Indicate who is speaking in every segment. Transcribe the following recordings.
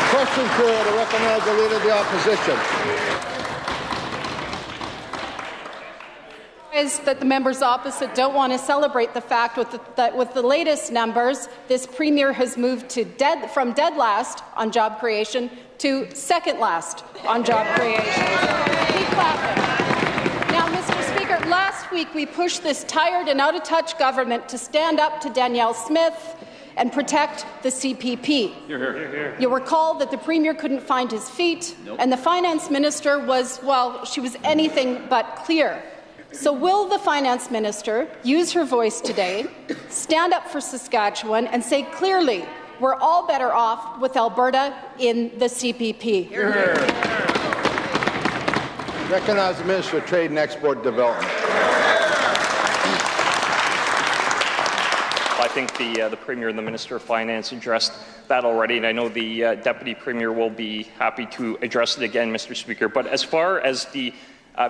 Speaker 1: Question period. I recognize the Leader of the Opposition.
Speaker 2: Is that the members opposite don't want to celebrate the fact that with the latest numbers, this Premier has moved to from dead last on job creation to second last on job creation. Keep clapping. Now, Mr. Speaker, last week we pushed this tired and out-of-touch government to stand up to Danielle Smith and protect the CPP. You'll recall that the Premier couldn't find his feet, and the Finance Minister was, well, she was anything but clear. So will the Finance Minister use her voice today, stand up for Saskatchewan, and say clearly we're all better off with Alberta in the CPP?
Speaker 1: Recognize the Minister of Trade and Export Development.
Speaker 3: I think the Premier and the Minister of Finance addressed that already, and I know the Deputy Premier will be happy to address it again, Mr. Speaker. But as far as the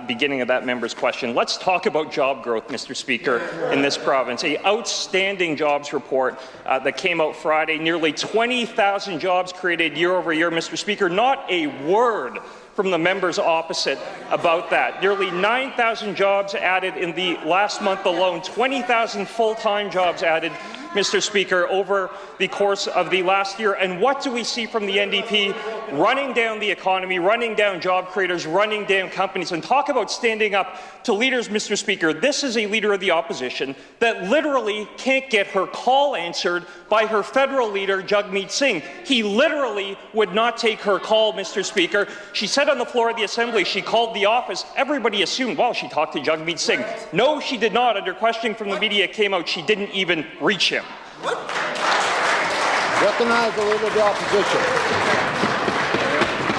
Speaker 3: beginning of that member's question, let's talk about job growth, Mr. Speaker, in this province. An outstanding jobs report that came out Friday, nearly 20,000 jobs created year over year, Mr. Speaker. Not a word from the members opposite about that. Nearly 9,000 jobs added in the last month alone, 20,000 full-time jobs added, Mr. Speaker, over the course of the last year. And what do we see from the NDP? Running down the economy, running down job creators, running down companies. And talk about standing up to leaders, Mr. Speaker. This is a leader of the opposition that literally can't get her call answered by her federal leader, Jagmeet Singh. He literally would not take her call, Mr. Speaker. She said on the floor of the Assembly she called the office. Everybody assumed, well, she talked to Jagmeet Singh. No, she did not. Under questioning from the media, it came out she didn't even reach him.
Speaker 1: Recognize the Leader of the Opposition.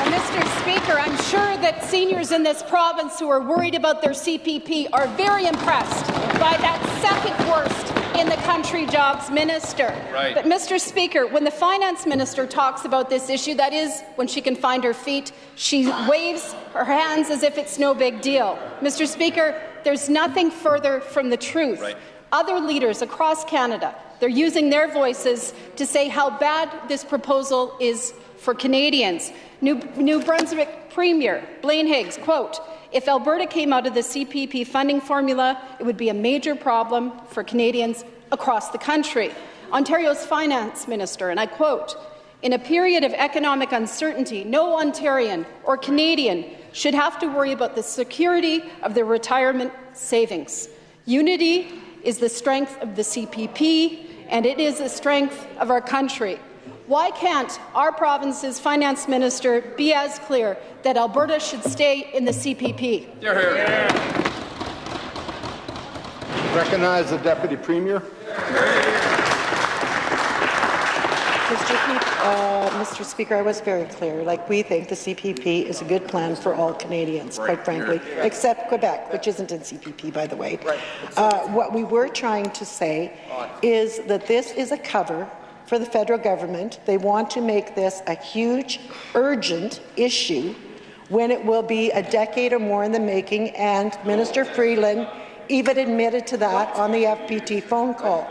Speaker 2: Mr. Speaker, I'm sure that seniors in this province who are worried about their CPP are very impressed by that second worst in the country jobs minister. Right. But, Mr. Speaker, when the Finance Minister talks about this issue, that is, when she can find her feet, she waves her hands as if it's no big deal. Mr. Speaker, there's nothing further from the truth. Right. Other leaders across Canada, they're using their voices to say how bad this proposal is for Canadians. New Brunswick Premier Blaine Higgs, quote, "If Alberta came out of the CPP funding formula, it would be a major problem for Canadians across the country." Ontario's Finance Minister, and I quote, "In a period of economic uncertainty, no Ontarian or Canadian should have to worry about the security of their retirement savings. Unity is the strength of the CPP, and it is the strength of our country." Why can't our province's Finance Minister be as clear that Alberta should stay in the CPP?
Speaker 1: Recognize the Deputy Premier.
Speaker 4: Mr. Speaker, I was very clear. Like, we think the CPP is a good plan for all Canadians, quite frankly, except Quebec, which isn't in CPP, by the way. What we were trying to say is that this is a cover for the federal government. They want to make this a huge, urgent issue when it will be a decade or more in the making, and Minister Freeland even admitted to that on the FPT phone call.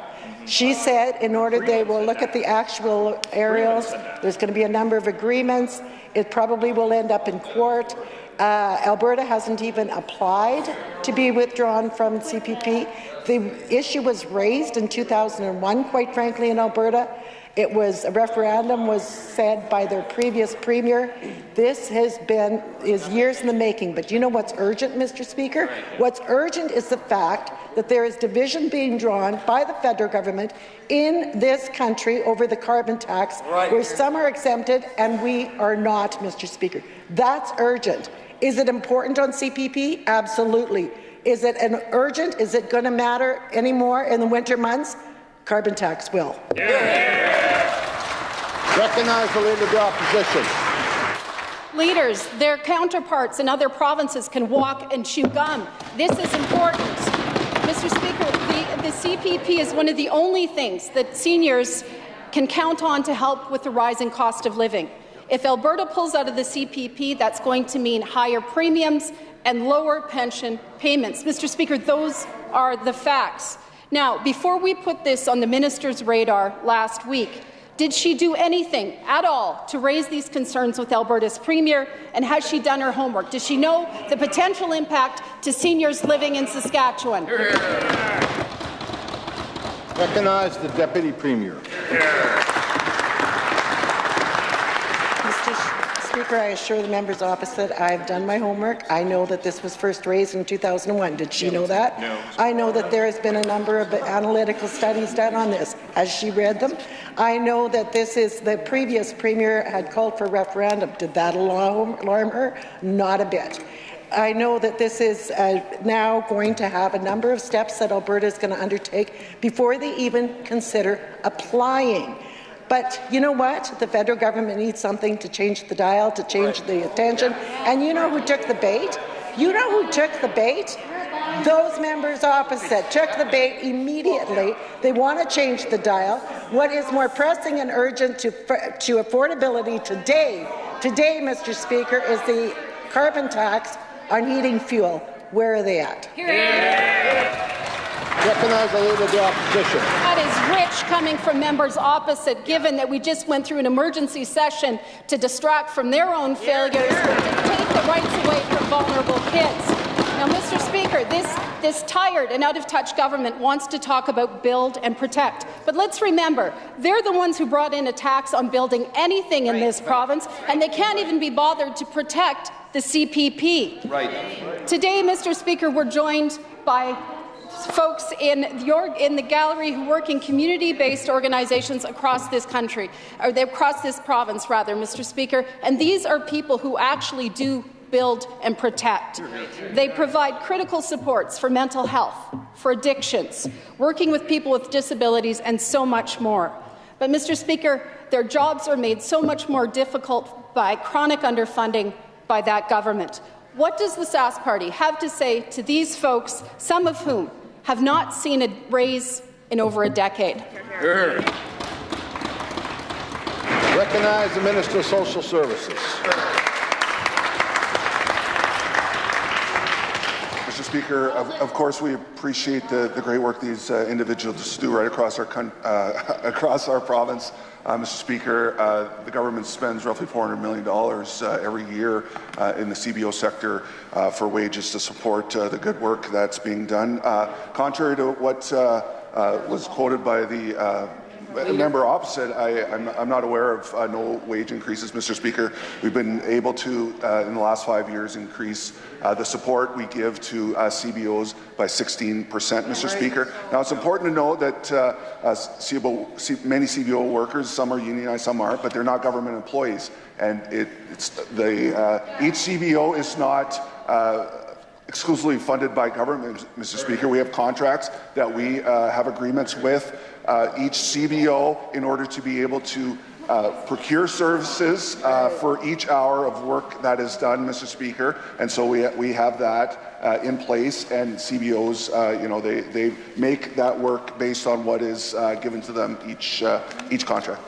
Speaker 4: She said in order they will look at the actual aerials, there's going to be a number of agreements. It probably will end up in court. Alberta hasn't even applied to be withdrawn from CPP. The issue was raised in 2001, quite frankly, in Alberta. It was a referendum was said by their previous premier. This is years in the making. But do you know what's urgent, Mr. Speaker? What's urgent is the fact that there is division being drawn by the federal government in this country over the carbon tax, where some are exempted and we are not, Mr. Speaker. That's urgent. Is it important on CPP? Absolutely. Is it urgent? Is it going to matter anymore in the winter months? Carbon tax will.
Speaker 1: Recognize the Leader of the Opposition.
Speaker 2: Leaders, their counterparts in other provinces can walk and chew gum. This is important. Mr. Speaker, the CPP is one of the only things that seniors can count on to help with the rising cost of living. If Alberta pulls out of the CPP, that's going to mean higher premiums and lower pension payments. Mr. Speaker, those are the facts. Now, before we put this on the minister's radar last week, Did she do anything at all to raise these concerns with Alberta's Premier, and has she done her homework? Does she know the potential impact to seniors living in Saskatchewan?
Speaker 1: Recognize the Deputy Premier.
Speaker 4: Mr. Speaker, I assure the members opposite I've done my homework. I know that this was first raised in 2001. Did she know that? No. I know that there has been a number of analytical studies done on this. Has she read them? I know that this is the previous Premier had called for a referendum. Did that alarm her? Not a bit. I know that this is now going to have a number of steps that Alberta is going to undertake before they even consider applying. But you know what? The federal government needs something to change the dial, to change the attention. And you know who took the bait? You know who took the bait? Those members opposite took the bait immediately. They want to change the dial. What is more pressing and urgent to affordability today, Mr. Speaker, is the carbon tax on heating fuel. Where are they at?
Speaker 1: Recognize the Leader of the Opposition.
Speaker 2: That is rich coming from members opposite, given that we just went through an emergency session to distract from their own failures, to take the rights away from vulnerable kids. Now, Mr. Speaker, this tired and out-of-touch government wants to talk about build and protect. But let's remember, they're the ones who brought in a tax on building anything in this province, and they can't even be bothered to protect the CPP. Right. Today, Mr. Speaker, we're joined by folks in the gallery who work in community-based organizations across this country, or across this province, rather, Mr. Speaker, and these are people who actually do build and protect. They provide critical supports for mental health, for addictions, working with people with disabilities, and so much more. But, Mr. Speaker, their jobs are made so much more difficult by chronic underfunding by that government. What does the Sask Party have to say to these folks, some of whom have not seen a raise in over a decade?
Speaker 1: Recognize the Minister of Social Services.
Speaker 5: Mr. Speaker, of course we appreciate the great work these individuals do right across our province. Mr. Speaker, the government spends roughly $400 million every year in the CBO sector for wages to support the good work that's being done. Contrary to what was quoted by the member opposite, I'm not aware of no wage increases, Mr. Speaker. We've been able to, in the last 5 years, increase the support we give to CBOs by 16%, Mr. Speaker. Now, it's important to know that many CBO workers, some are unionized, some aren't, but they're not government employees. And each CBO is not exclusively funded by government, Mr. Speaker. We have contracts that we have agreements with each CBO in order to be able to procure services for each hour of work that is done, Mr. Speaker. And so we have that in place, and CBOs, they make that work based on what is given to them each contract.